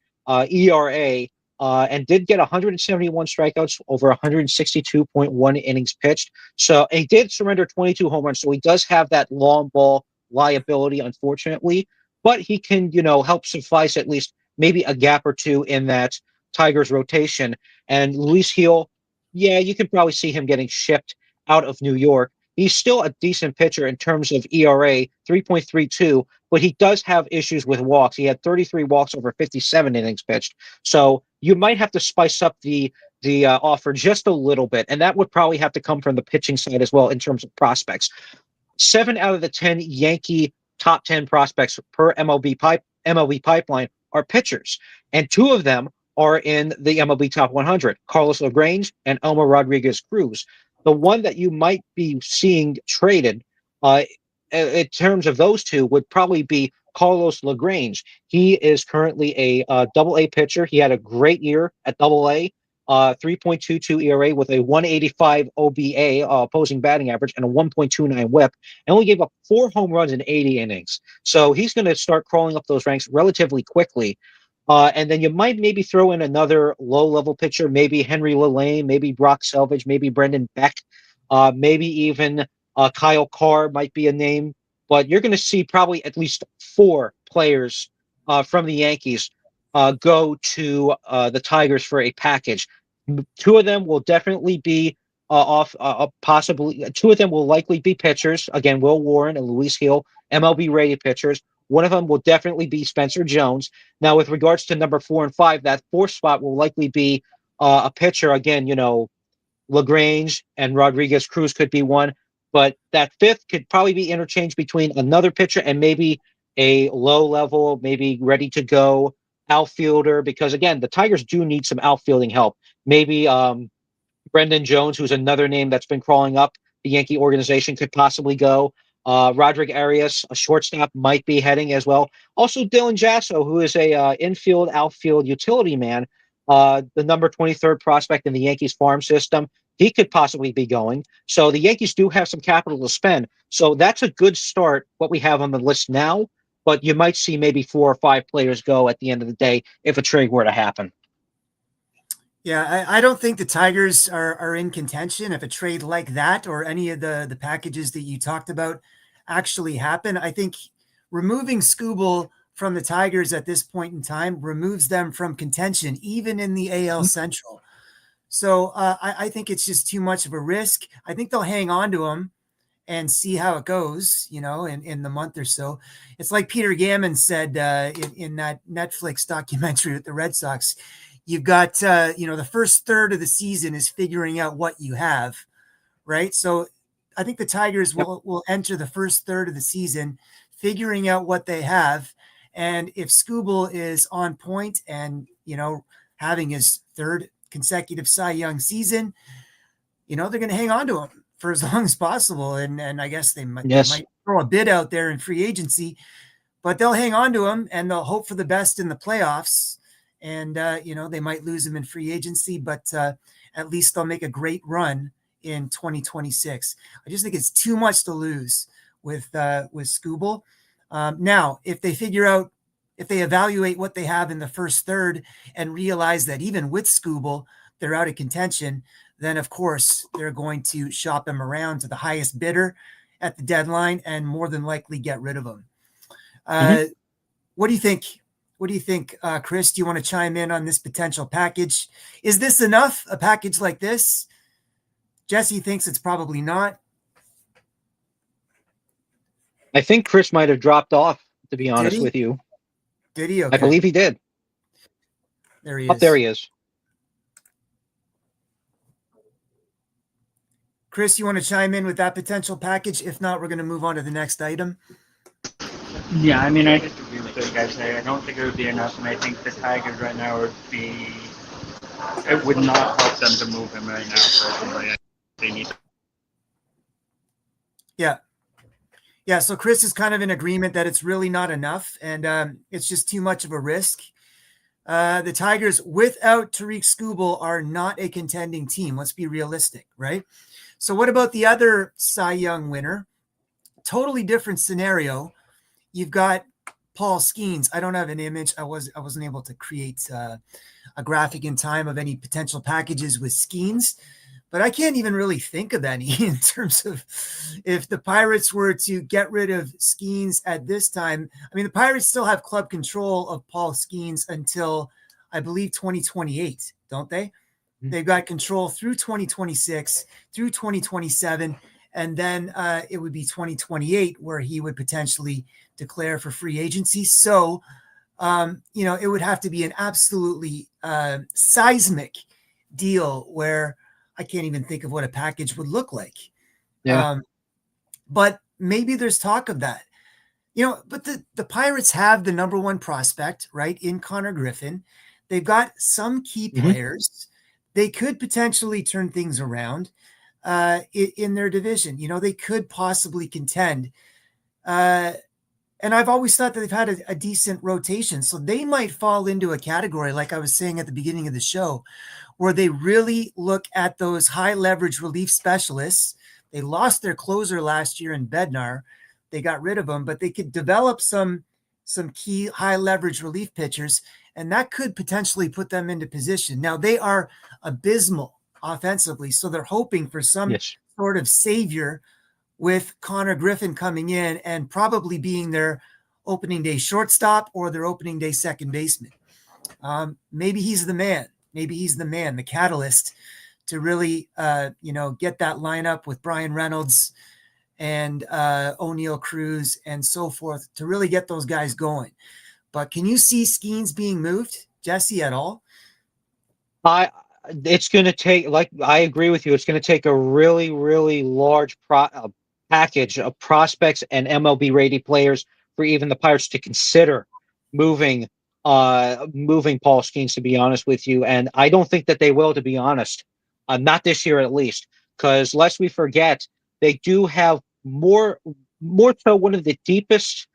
ERA and did get 171 strikeouts over 162.1 innings pitched. So he did surrender 22 home runs. So he does have that long ball liability, unfortunately, but he can, help suffice at least maybe a gap or two in that Tigers rotation. And Luis Gil, you can probably see him getting shipped out of New York. He's still a decent pitcher in terms of ERA, 3.32, but he does have issues with walks. He had 33 walks over 57 innings pitched. So you might have to spice up the offer just a little bit, and that would probably have to come from the pitching side as well in terms of prospects. 7 out of the 10 Yankee top 10 prospects per MLB pipeline are pitchers, and 2 of them are in the MLB top 100, Carlos LaGrange and Elmer Rodriguez Cruz. The one that you might be seeing traded in terms of those two would probably be Carlos LaGrange. He is currently a double-A pitcher. He had a great year at double-A, 3.22 ERA with a 185 OBA, opposing batting average, and a 1.29 whip, and only gave up 4 home runs in 80 innings. So he's going to start crawling up those ranks relatively quickly. And then you might maybe throw in another low-level pitcher, maybe Henry LaLane, maybe Brock Selvage, maybe Brendan Beck, maybe even Kyle Carr might be a name. But you're going to see probably at least 4 players from the Yankees go to the Tigers for a package. 2 of them will definitely be possibly. 2 of them will likely be pitchers. Again, Will Warren and Luis Gil, MLB-rated pitchers. One of them will definitely be Spencer Jones. Now, with regards to number 4 and 5, that 4th spot will likely be a pitcher. Again, LaGrange and Rodriguez Cruz could be one, but that 5th could probably be interchanged between another pitcher and maybe a low level, maybe ready to go outfielder, because again, the Tigers do need some outfielding help. Maybe Brendan Jones, who's another name that's been crawling up the Yankee organization, could possibly go. Roderick Arias, a shortstop, might be heading as well. Also, Dylan Jasso, who is a infield, outfield utility man, the number 23rd prospect in the Yankees farm system. He could possibly be going. So the Yankees do have some capital to spend. So that's a good start, what we have on the list now. But you might see maybe 4 or 5 players go at the end of the day if a trade were to happen. Yeah, I don't think the Tigers are in contention if a trade like that or any of the packages that you talked about actually happen. I think removing Scooble from the Tigers at this point in time removes them from contention, even in the AL Central. So I think it's just too much of a risk. I think they'll hang on to him and see how it goes, in the month or so. It's like Peter Gammon said in that Netflix documentary with the Red Sox. You've got, the first third of the season is figuring out what you have, right? So I think the Tigers will enter the first third of the season figuring out what they have. And if Scooble is on point and, having his third consecutive Cy Young season, they're going to hang on to him for as long as possible. And I guess they might throw a bid out there in free agency, but they'll hang on to him and they'll hope for the best in the playoffs. And, they might lose him in free agency, but at least they'll make a great run in 2026. I just think it's too much to lose with Scooble. Now, if they evaluate what they have in the first third and realize that even with Scooble, they're out of contention, then of course they're going to shop him around to the highest bidder at the deadline and more than likely get rid of him. What do you think? What do you think, Chris? Do you want to chime in on this potential package? Is this enough, a package like this? Jesse thinks it's probably not. I think Chris might have dropped off, to be honest with you. Did he? Okay. I believe he did. There he is. There he is. Chris, you want to chime in with that potential package? If not, we're going to move on to the next item. Yeah, I mean, I just agree with what you guys say. I don't think it would be enough, and I think the Tigers right now it would not help them to move him right now, personally. They need. Yeah, so Chris is kind of in agreement that it's really not enough, and it's just too much of a risk. The Tigers, without Tariq Skubal, are not a contending team. Let's be realistic, right? So what about the other Cy Young winner? Totally different scenario. You've got Paul Skeens. I don't have an image. I wasn't able to create a graphic in time of any potential packages with Skeens, but I can't even really think of any in terms of if the Pirates were to get rid of Skeens at this time. I mean, the Pirates still have club control of Paul Skeens until, I believe, 2028, don't they? Mm-hmm. They've got control through 2026, through 2027, and then it would be 2028 where he would potentially declare for free agency. So, it would have to be an absolutely seismic deal where I can't even think of what a package would look like. Yeah. But maybe there's talk of that, but the Pirates have the number one prospect, right, in Connor Griffin. They've got some key players. They could potentially turn things around in their division. They could possibly contend. And I've always thought that they've had a decent rotation. So they might fall into a category, like I was saying at the beginning of the show, where they really look at those high leverage relief specialists. They lost their closer last year in Bednar. They got rid of him, but they could develop some key high leverage relief pitchers, and that could potentially put them into position. Now, they are abysmal offensively, so they're hoping for some sort of savior with Connor Griffin coming in and probably being their opening day shortstop or their opening day second baseman. Maybe he's the man. Maybe he's the man, the catalyst to really, get that lineup with Brian Reynolds and O'Neal Cruz and so forth to really get those guys going. But can you see Skeens being moved, Jesse, at all? It's going to take, I agree with you. It's going to take a really, really large package of prospects and MLB rated players for even the Pirates to consider moving Paul Skeens, to be honest with you. And I don't think that they will, to be honest. Not this year, at least, because lest we forget, they do have more more so one of the deepest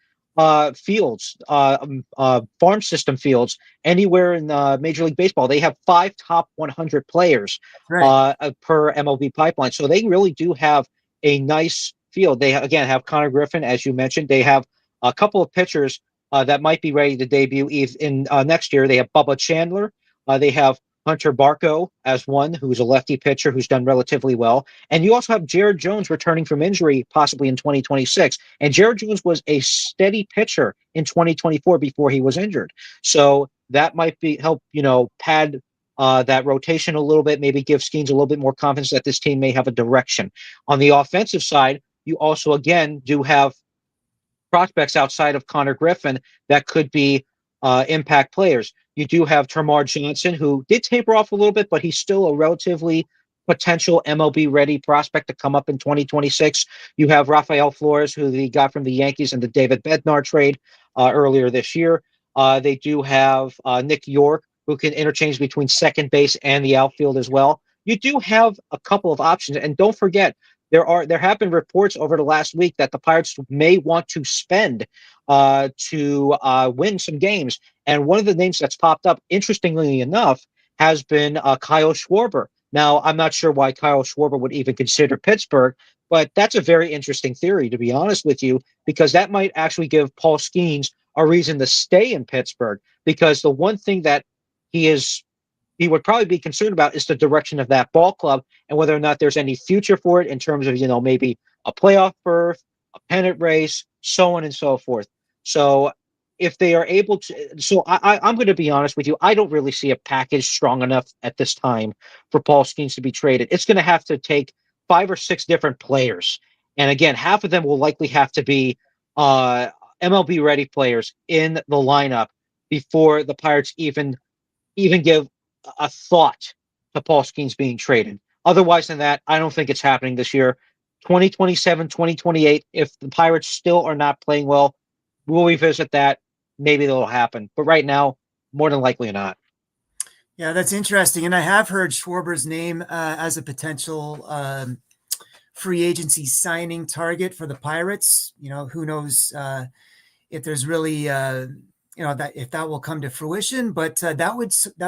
fields, farm system fields anywhere in Major League Baseball. They have 5 top 100 players Right. per MLB pipeline. So they really do have a nice field. They, again, have Connor Griffin, as you mentioned. They have a couple of pitchers that might be ready to debut in next year. They have Bubba Chandler. They have Hunter Barco as one, who's a lefty pitcher who's done relatively well. And you also have Jared Jones returning from injury, possibly in 2026. And Jared Jones was a steady pitcher in 2024 before he was injured. So that might be help, pad that rotation a little bit, maybe give Skeens a little bit more confidence that this team may have a direction. On the offensive side, you also, again, do have prospects outside of Connor Griffin that could be impact players. You do have Termar Johnson, who did taper off a little bit, but he's still a relatively potential MLB ready prospect to come up in 2026. You have Rafael Flores, who they got from the Yankees in the David Bednar trade earlier this year. They do have Nick York, who can interchange between second base and the outfield as well. You do have a couple of options, and don't forget, there have been reports over the last week that the Pirates may want to spend to win some games. And one of the names that's popped up, interestingly enough, has been Kyle Schwarber. Now, I'm not sure why Kyle Schwarber would even consider Pittsburgh, but that's a very interesting theory, to be honest with you, because that might actually give Paul Skeens a reason to stay in Pittsburgh. Because the one thing that he would probably be concerned about is the direction of that ball club and whether or not there's any future for it in terms of, maybe a playoff berth, a pennant race, so on and so forth. So if they are able to, I'm going to be honest with you, I don't really see a package strong enough at this time for Paul Skeens to be traded. It's going to have to take 5 or 6 different players. And again, half of them will likely have to be MLB ready players in the lineup before the Pirates even give a thought to Paul Skeens being traded. Otherwise than that, I don't think it's happening this year. 2027, 2028, if the Pirates still are not playing well, we'll revisit that. Maybe that'll happen. But right now, more than likely not. Yeah, that's interesting. And I have heard Schwarber's name as a potential free agency signing target for the Pirates. Who knows if there's really that if that will come to fruition, but that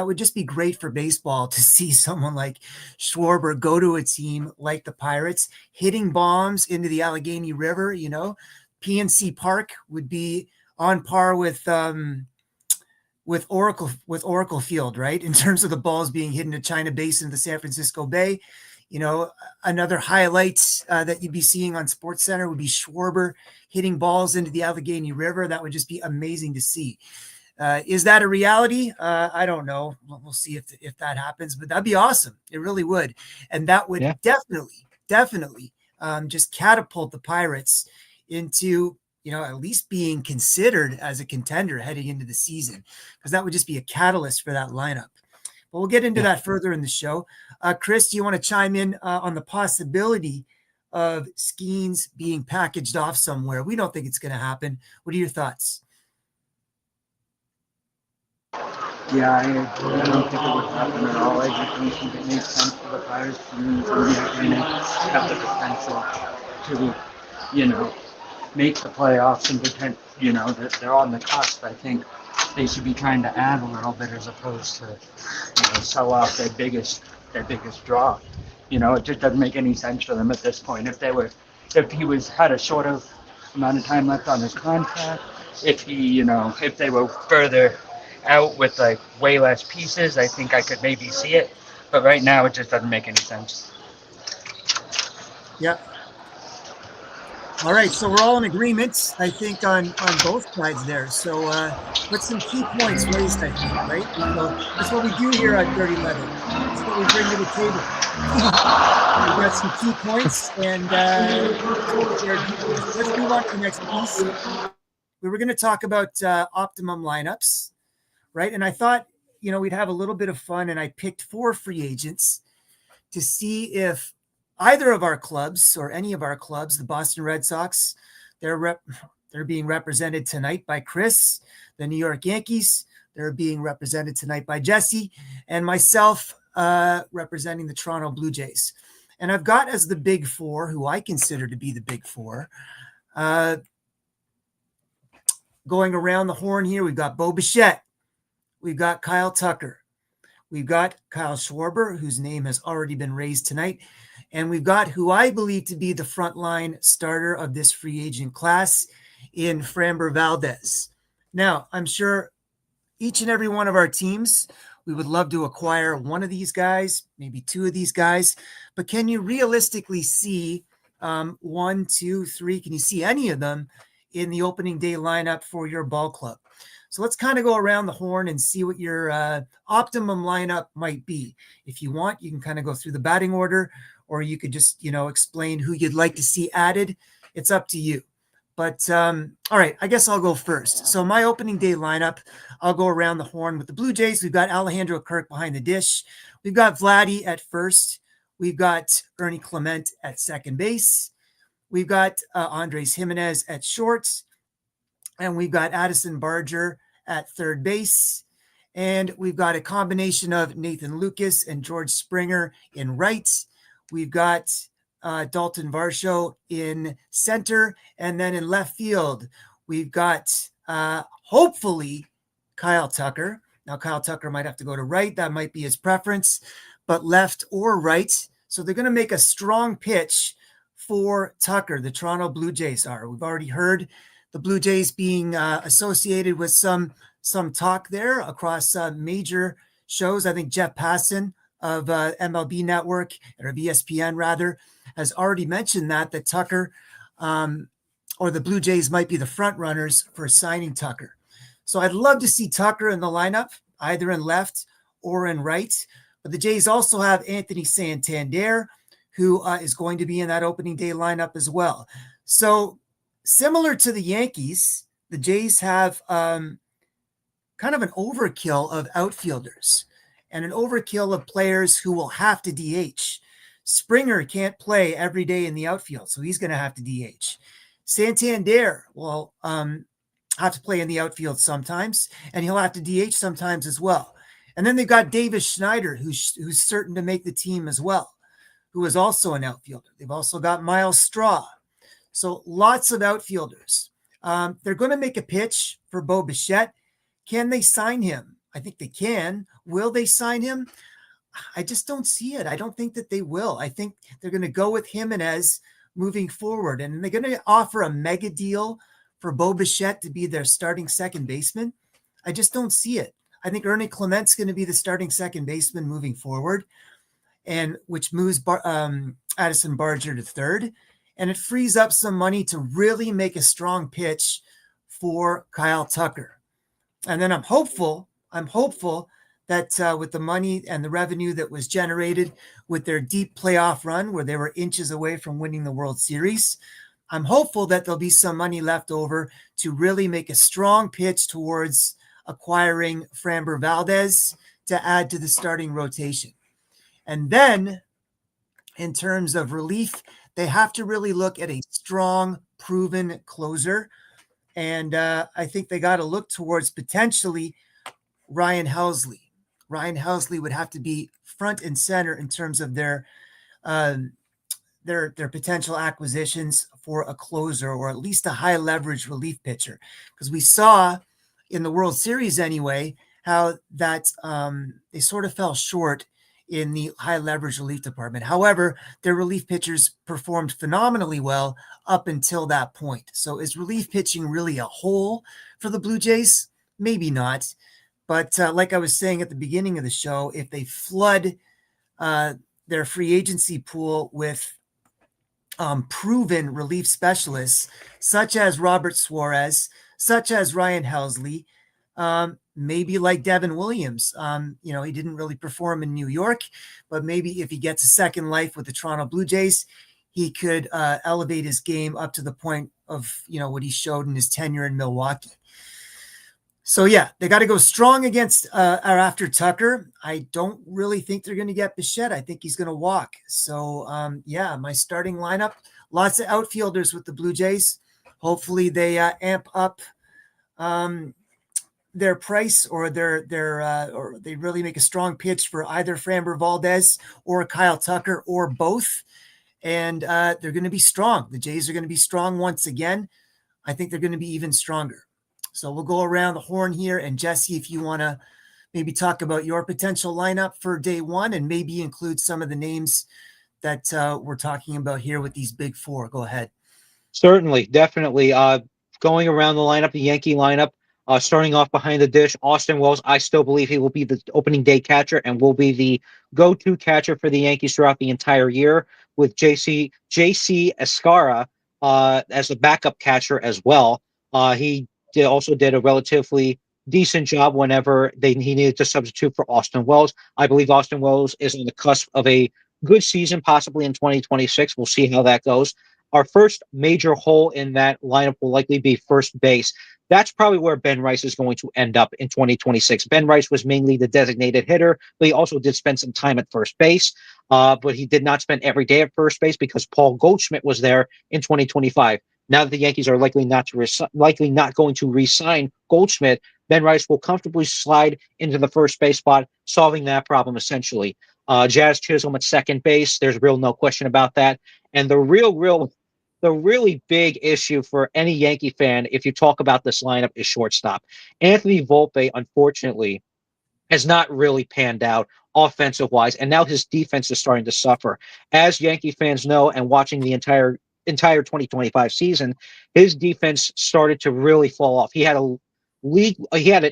would just be great for baseball to see someone like Schwarber go to a team like the Pirates, hitting bombs into the Allegheny River. PNC Park would be on par with Oracle Field, right? In terms of the balls being hit into China Basin, the San Francisco Bay. Another highlight that you'd be seeing on SportsCenter would be Schwarber hitting balls into the Allegheny River. That would just be amazing to see. Is that a reality? I don't know. We'll see if that happens, but that'd be awesome. It really would. And that would definitely just catapult the Pirates into, at least being considered as a contender heading into the season, because that would just be a catalyst for that lineup. But we'll get into that further in the show. Chris, do you want to chime in on the possibility of Skeens being packaged off somewhere? We don't think it's going to happen. What are your thoughts? Yeah, I agree. I don't think it would happen at all. I just think it makes sense for the Pirates to have the potential to, make the playoffs and pretend, that they're on the cusp. I think they should be trying to add a little bit as opposed to, sell off their biggest draw. It just doesn't make any sense for them at this point. If he had a short amount of time left on his contract, if they were further out with like way less pieces, I think I could maybe see it. But right now, it just doesn't make any sense. Yep. All right, so we're all in agreement, I think, on both sides there. So what's some key points raised, I think, right? That's what we do here at Dirty Leather. That's what we bring to the table. We've got some key points, and let's move on to the next piece. We were going to talk about optimum lineups, right? And I thought, we'd have a little bit of fun, and I picked 4 free agents to see if either of our clubs or any of our clubs, the Boston Red Sox, they're being represented tonight by Chris. The New York Yankees, they're being represented tonight by Jesse, and myself representing the Toronto Blue Jays. And I've got as the big 4, who I consider to be the big 4, Going around the horn here, we've got Bo Bichette. We've got Kyle Tucker. We've got Kyle Schwarber, whose name has already been raised tonight. And we've got who I believe to be the frontline starter of this free agent class in Framber Valdez. Now, I'm sure each and every one of our teams, we would love to acquire one of these guys, maybe two of these guys. But can you realistically see one, two, three? Can you see any of them in the opening day lineup for your ball club? So let's kind of go around the horn and see what your optimum lineup might be. If you want, you can kind of go through the batting order, or you could just, explain who you'd like to see added. It's up to you. But all right, I guess I'll go first. So my opening day lineup, I'll go around the horn with the Blue Jays. We've got Alejandro Kirk behind the dish. We've got Vladdy at first. We've got Ernie Clement at second base. We've got Andres Jimenez at short. And we've got Addison Barger at third base. And we've got a combination of Nathan Lucas and George Springer in right. We've got Dalton Varsho in center. And then in left field, we've got hopefully Kyle Tucker. Now, Kyle Tucker might have to go to right. That might be his preference, but left or right. So they're going to make a strong pitch for Tucker, the Toronto Blue Jays are. We've already heard the Blue Jays being associated with some talk there across major shows. I think Jeff Passan of MLB Network, or ESPN rather, has already mentioned that Tucker or the Blue Jays might be the front runners for signing Tucker. So I'd love to see Tucker in the lineup, either in left or in right. But the Jays also have Anthony Santander, who is going to be in that opening day lineup as well. So similar to the Yankees, the Jays have kind of an overkill of outfielders and an overkill of players who will have to DH. Springer can't play every day in the outfield, so he's going to have to DH. Santander will have to play in the outfield sometimes, and he'll have to DH sometimes as well. And then they've got Davis Schneider, who's certain to make the team as well, who is also an outfielder. They've also got Miles Straw. So lots of outfielders. They're going to make a pitch for Bo Bichette. Can they sign him? I think they can. Will they sign him? I just don't see it. I don't think that they will. I think they're going to go with Jimenez moving forward, and they're going to offer a mega deal for Bo Bichette to be their starting second baseman. I just don't see it. I think Ernie Clement's going to be the starting second baseman moving forward, and which moves Addison Barger to third, and it frees up some money to really make a strong pitch for Kyle Tucker. And then I'm hopeful that with the money and the revenue that was generated with their deep playoff run, where they were inches away from winning the World Series, I'm hopeful that there'll be some money left over to really make a strong pitch towards acquiring Framber Valdez to add to the starting rotation. And then in terms of relief, they have to really look at a strong, proven closer. And I think they got to look towards potentially Ryan Helsley. Ryan Helsley would have to be front and center in terms of their potential acquisitions for a closer, or at least a high leverage relief pitcher. Because we saw in the World Series anyway, how that they sort of fell short in the high leverage relief department. However, their relief pitchers performed phenomenally well up until that point. So is relief pitching really a hole for the Blue Jays? Maybe not. But like I was saying at the beginning of the show, if they flood their free agency pool with proven relief specialists, such as Robert Suarez, such as Ryan Helsley, maybe like Devin Williams. He didn't really perform in New York, but maybe if he gets a second life with the Toronto Blue Jays, he could elevate his game up to the point of, what he showed in his tenure in Milwaukee. So yeah, they got to go strong against or after Tucker. I don't really think they're going to get Bichette. I think he's going to walk. So my starting lineup, lots of outfielders with the Blue Jays. Hopefully they amp up their price, or or they really make a strong pitch for either Framber Valdez or Kyle Tucker, or both. and they're going to be strong. The Jays are going to be strong once again. I think they're going to be even stronger. So we'll go around the horn here. And Jesse, if you want to maybe talk about your potential lineup for day one and maybe include some of the names that we're talking about here with these big four. Go ahead. Certainly, definitely. Going around the lineup, the Yankee lineup, starting off behind the dish, Austin Wells. I still believe he will be the opening day catcher and will be the go-to catcher for the Yankees throughout the entire year, with JC Escara as a backup catcher as well. Also did a relatively decent job whenever he needed to substitute for Austin Wells. I believe Austin Wells is on the cusp of a good season, possibly in 2026. We'll see how that goes. Our first major hole in that lineup will likely be first base. That's probably where Ben Rice is going to end up in 2026. Ben Rice was mainly the designated hitter, but he also did spend some time at first base. But he did not spend every day at first base because Paul Goldschmidt was there in 2025. Now that the Yankees are likely not going to re-sign Goldschmidt, Ben Rice will comfortably slide into the first base spot, solving that problem essentially. Jazz Chisholm at second base. There's no question about that. And the really big issue for any Yankee fan, if you talk about this lineup, is shortstop. Anthony Volpe, unfortunately, has not really panned out offensive wise, and now his defense is starting to suffer. As Yankee fans know, and watching the entire 2025 season, his defense started to really fall off. He had an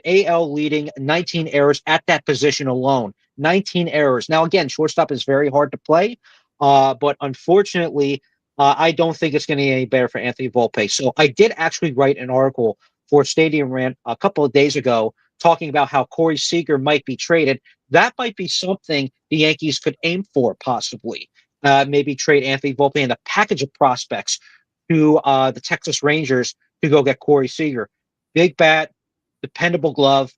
AL leading 19 errors at that position alone. 19 errors. Now, again, shortstop is very hard to play, but unfortunately, I don't think it's going to get any better for Anthony Volpe. So I did actually write an article for Stadium Rant a couple of days ago talking about how Corey Seager might be traded. That might be something the Yankees could aim for, possibly. Maybe trade Anthony Volpe and a package of prospects to the Texas Rangers to go get Corey Seager. Big bat, dependable glove,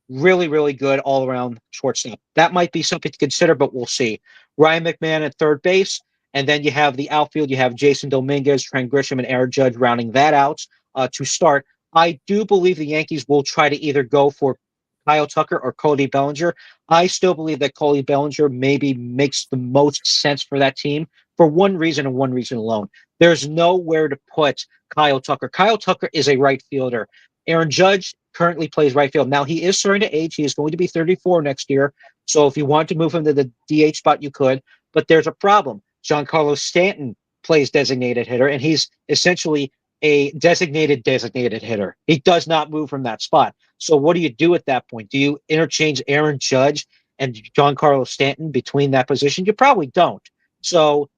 really, really good all-around shortstop. That might be something to consider, but we'll see. Ryan McMahon at third base, and then you have the outfield. You have Jason Dominguez, Trent Grisham, and Aaron Judge rounding that out to start. I do believe the Yankees will try to either go for Kyle Tucker or Cody Bellinger. I still believe that Cody Bellinger maybe makes the most sense for that team for one reason and one reason alone. There's nowhere to put Kyle Tucker. Kyle Tucker is a right fielder. Aaron Judge currently plays right field. Now, he is starting to age. He is going to be 34 next year. So if you want to move him to the DH spot, you could. But there's a problem. Giancarlo Stanton plays designated hitter, and he's essentially a designated hitter. He does not move from that spot. So what do you do at that point? Do you interchange Aaron Judge and Giancarlo Stanton between that position? You probably don't. So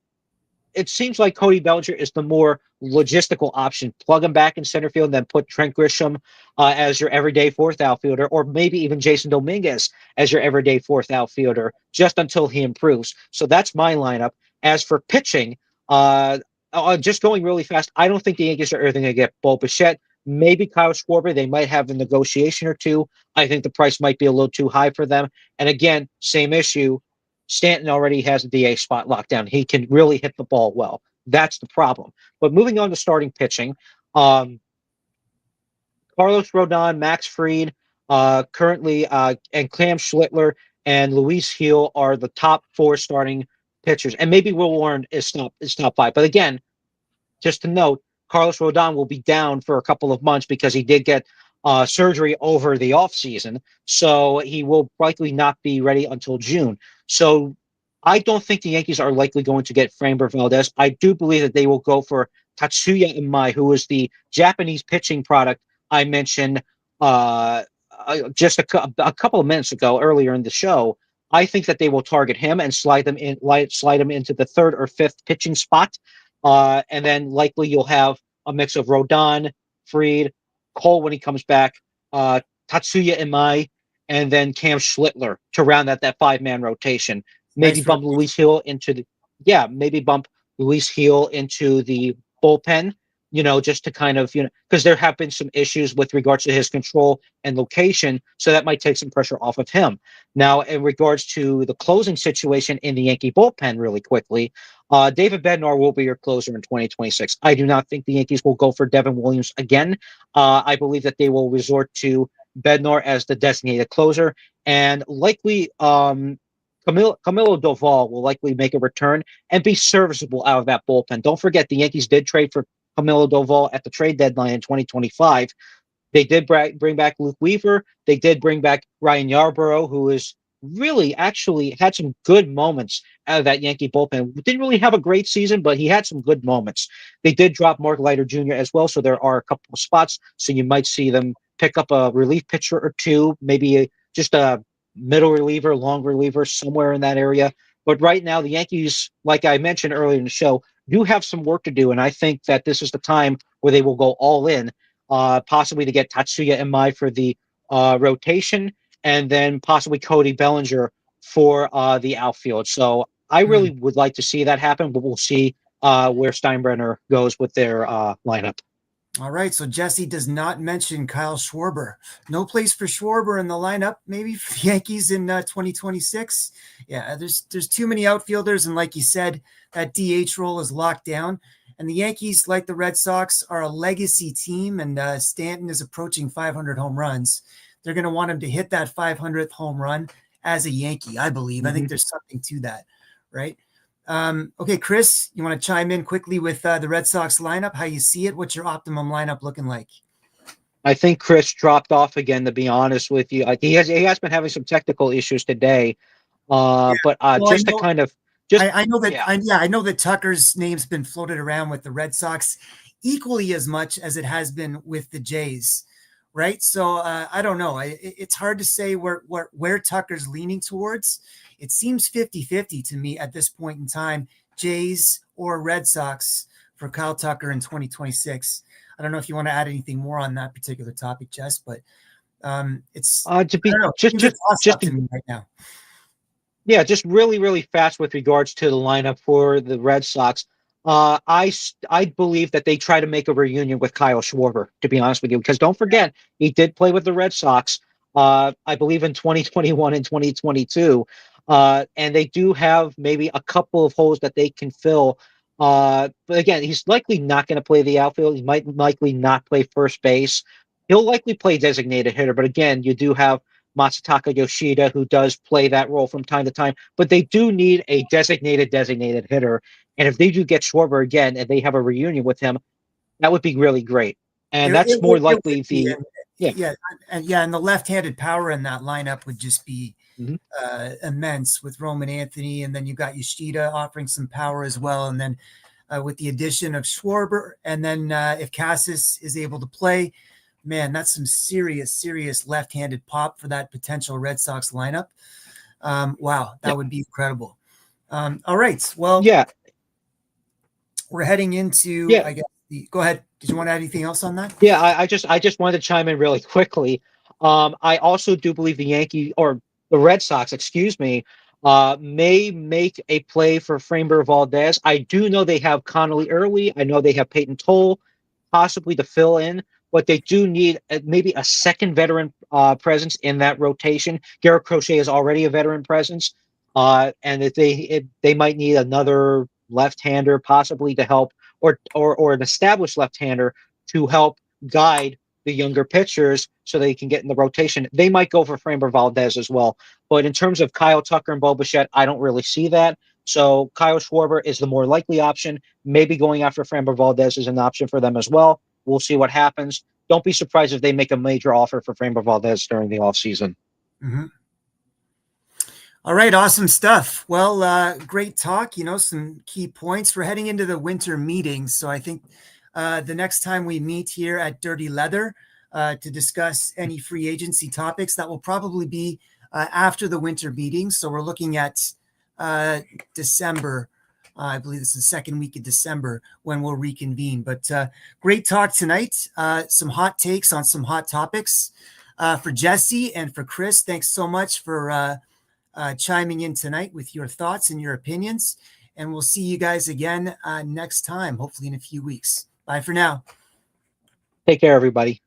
it seems like Cody Bellinger is the more logistical option. Plug him back in center field and then put Trent Grisham as your everyday fourth outfielder, or maybe even Jason Dominguez as your everyday fourth outfielder, just until he improves. So that's my lineup. As for pitching, just going really fast, I don't think the Yankees are ever going to get Bo Bichette. Maybe Kyle Schwarber. They might have a negotiation or two. I think the price might be a little too high for them. And again, same issue. Stanton already has a DA spot locked down. He can really hit the ball well. That's the problem. But moving on to starting pitching, Carlos Rodon, Max Fried, currently, and Cam Schlittler and Luis Gil are the top four starting pitchers. And maybe Will Warren is top five. But again, just to note, Carlos Rodon will be down for a couple of months because he did get surgery over the offseason. So he will likely not be ready until June. So I don't think the Yankees are likely going to get Framber Valdez. I do believe that they will go for Tatsuya Imai, who is the Japanese pitching product I mentioned just a couple of minutes ago earlier in the show. I think that they will target him and slide him into the third or fifth pitching spot. And then likely you'll have a mix of Rodon, Fried, Cole when he comes back, Tatsuya Imai, and then Cam Schlittler to round out that five-man rotation. Maybe bump Luis Gil into the bullpen, just to kind of, because there have been some issues with regards to his control and location. So that might take some pressure off of him. Now, in regards to the closing situation in the Yankee bullpen really quickly, David Bednar will be your closer in 2026. I do not think the Yankees will go for Devin Williams again. I believe that they will resort to Bednar as the designated closer, and likely Camilo Doval will likely make a return and be serviceable out of that bullpen. Don't forget, the Yankees did trade for Camilo Doval at the trade deadline in 2025. They did bring back Luke Weaver. They did bring back Ryan Yarbrough, who is really actually had some good moments out of that Yankee bullpen. Didn't really have a great season, but he had some good moments. They did drop Mark Leiter Jr. as well, so there are a couple of spots. So you might see them pick up a relief pitcher or two, maybe just a middle reliever, long reliever, somewhere in that area. But right now, the Yankees, like I mentioned earlier in the show, do have some work to do, and I think that this is the time where they will go all in, possibly to get Tatsuya Imai for the rotation, and then possibly Cody Bellinger for the outfield. So I really would like to see that happen, but we'll see where Steinbrenner goes with their lineup. All right, so Jesse does not mention Kyle Schwarber. No place for Schwarber in the lineup, maybe for the Yankees in 2026. Yeah, there's too many outfielders, and like you said, that DH role is locked down. And the Yankees, like the Red Sox, are a legacy team, and Stanton is approaching 500 home runs. They're going to want him to hit that 500th home run as a Yankee, I believe. I think there's something to that, right? Okay, Chris, you want to chime in quickly with the Red Sox lineup, how you see it? What's your optimum lineup looking like? I think Chris dropped off again, to be honest with you. He has been having some technical issues today. But just to kind of I know that I know that Tucker's name's been floated around with the Red Sox equally as much as it has been with the Jays, right? So I don't know. It's hard to say where Tucker's leaning towards. It seems 50-50 to me at this point in time, Jays or Red Sox for Kyle Tucker in 2026. I don't know if you want to add anything more on that particular topic, Jess, but it's to be just to me right now. Yeah, just really, really fast with regards to the lineup for the Red Sox. I believe that they try to make a reunion with Kyle Schwarber, to be honest with you, because don't forget, he did play with the Red Sox, I believe in 2021 and 2022. And they do have maybe a couple of holes that they can fill. But again, he's likely not going to play the outfield. He might likely not play first base. He'll likely play designated hitter. But again, you do have Matsutaka Yoshida, who does play that role from time to time, but they do need a designated hitter. And if they do get Schwarber again and they have a reunion with him, that would be really great. And that's more likely the and the left-handed power in that lineup would just be immense with Roman Anthony, and then you got Yoshida offering some power as well, and then with the addition of Schwarber, and then if Cassis is able to play, man, that's some serious left-handed pop for that potential Red Sox lineup. Wow, that would be incredible. All right, well, we're heading into I guess go ahead. Did you want to add anything else on that? Yeah, I just wanted to chime in really quickly. I also do believe the Red Sox, excuse me, may make a play for Framber Valdez. I do know they have Connolly Early. I know they have Peyton Toll possibly to fill in, but they do need maybe a second veteran presence in that rotation. Garrett Crochet is already a veteran presence, and if they might need another left-hander possibly to help, or an established left-hander to help guide the younger pitchers so they can get in the rotation. They might go for Framber Valdez as well. But in terms of Kyle Tucker and Bo Bichette, I don't really see that. So Kyle Schwarber is the more likely option. Maybe going after Framber Valdez is an option for them as well. We'll see what happens. Don't be surprised if they make a major offer for Framber Valdez during the offseason. Mm-hmm. All right, awesome stuff. Well, great talk. Some key points. We're heading into the winter meetings, so I think the next time we meet here at Dirty Leather to discuss any free agency topics, that will probably be after the winter meetings. So we're looking at December. I believe it's the second week of December when we'll reconvene. But great talk tonight. Some hot takes on some hot topics for Jesse and for Chris. Thanks so much for chiming in tonight with your thoughts and your opinions. And we'll see you guys again next time, hopefully in a few weeks. Bye for now. Take care, everybody.